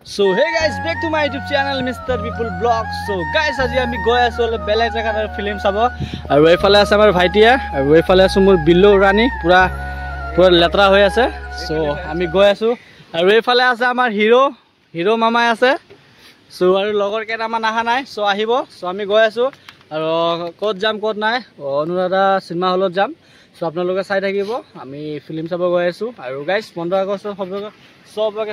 So hey guys, back to my YouTube channel Mr. People Vlog. So guys, আজি আমি গৈ আছো বেলেগ জায়গাত ফিল্ম চাব আৰু এইফালে আছে আমাৰ ভাইটিয়া আৰু এইফালে আছে মোৰ বিল্লু ৰাণী পুৰা লেতৰা হৈ আছে। সো আমি গৈ আছো আৰু এইফালে আছে আমাৰ হিৰো মামাই আছে। সো আৰু লগৰ কেইটামান আহা নাই, সো আহিব। সো আমি গৈ আছো আৰু ক'ত যাম ক'ত নাই অনুৰাধা চিনেমা হলত যাম। সো আপোনালোকে চাই থাকিব, আমি ফিল্ম চাব গৈ আছো। আৰু গাইজ 15 আগষ্ট সবকে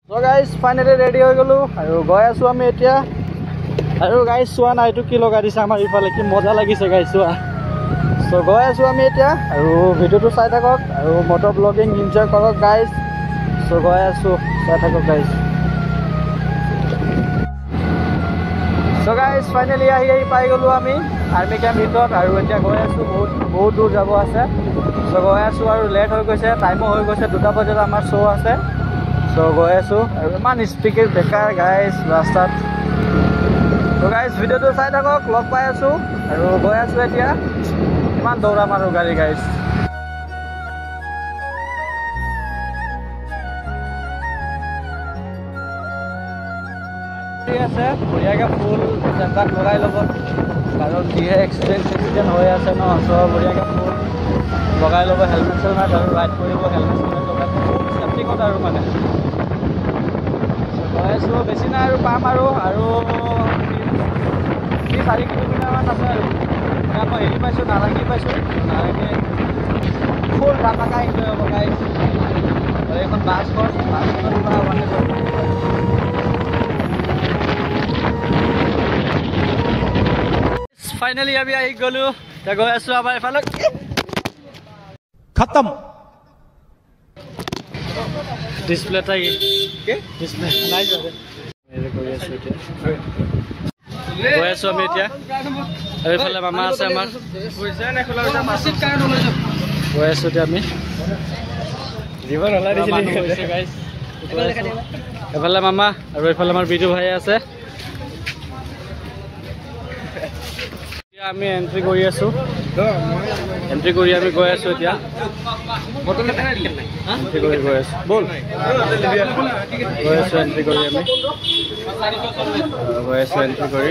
So guys, finally ready হৈ গলো আৰু গৈ আছো আমি এতিয়া। আৰু গাইজ চোৱা না এইটো কি লগাই দিছে আমাৰ ইফালে, কি মজা লাগিছে গাইজ চোৱা। সো গৈ আছো আমি এতিয়া আৰু ভিডিঅ'টো চাই থাকক আৰু মটৰ ব্লগিং এনজয় কৰক গাইজ। সো গৈ আছো, চাই থাকক গাইজ। সো গাইজ ফাইনেলি আহি পাই গলো আমি আৰ্মি কেম্প ভিতৰত আৰু এতিয়া গৈ আছো, বহুত দূৰ যাব আছে। সো গৈ আছো আৰু লেট হৈ গৈছে, টাইমো হৈ গৈছে, 2টা বজাত আমাৰ শ্ব' আছে। সো গৈ আছো আৰু ইমান স্পীড বেকাৰ গাইজ ৰাস্তাত। তো গাইজ ভিডিঅ'টো চাই থাকক, লগ পাই আছো আৰু গৈ আছো এতিয়া। ইমান দৌৰাম আৰু গাড়ী গাইজ। আছে বঢ়িয়াকৈ ফুল চেণ্টাৰত লগাই ল'ব, কাৰণ যিহে এক্সিডেণ্ট হৈ আছে ন। চ' বঢ়িয়াকৈ ফুল লগাই ল'ব, হেলমেট চেলমেট আৰু ৰাইড কৰিব, হেলমেট চেলমেট লগাই চেফটি ক'ত আৰু মানে। গৈ আছোঁ, বেছি নাই আৰু পাম আৰু 3-4 কিলোমিটাৰমান আছে আৰু। এতিয়া মই হেৰি পাইছোঁ, নাৰেংগী পাইছোঁ। নাৰেংগী ফুল ধামাকা এনজয় হ'ব গাইজ। আৰু এইখন বাছখনত মানে ফাইনেলি আমি আহি গলো। এতিয়া গৈ আছো আমাৰ এফালে खत्म ডিসপ্লে থাকি ডিসপ্লে নাই যাবে কৰি আছো এতিয়া। গৈ আছো আমি এতিয়া আৰু এফালে মামা আছে আমাৰ। গৈ আছো এতিয়া আমি এফালে মামা আৰু এইফালে আমাৰ বিজু ভাই আছে। আমি এন্ট্ৰি কৰি আছো, এন্ট্ৰি কৰি আমি গৈ আছো এতিয়া। এন্ট্ৰি কৰি গৈ আছো, বল গৈ আছো এন্ট্ৰি কৰি আমি গৈ আছো এন্ট্ৰি কৰি।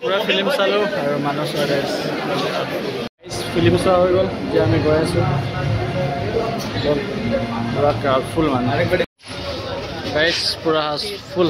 পুৰা ফিল্ম চালো আৰু মানুহ ফিল্ম চোৱা হৈ গ'ল। এতিয়া আমি গৈ আছো, পুৰা ক্ৰাউড ফুল মানুহ গাইজ, পুৰা ফুল।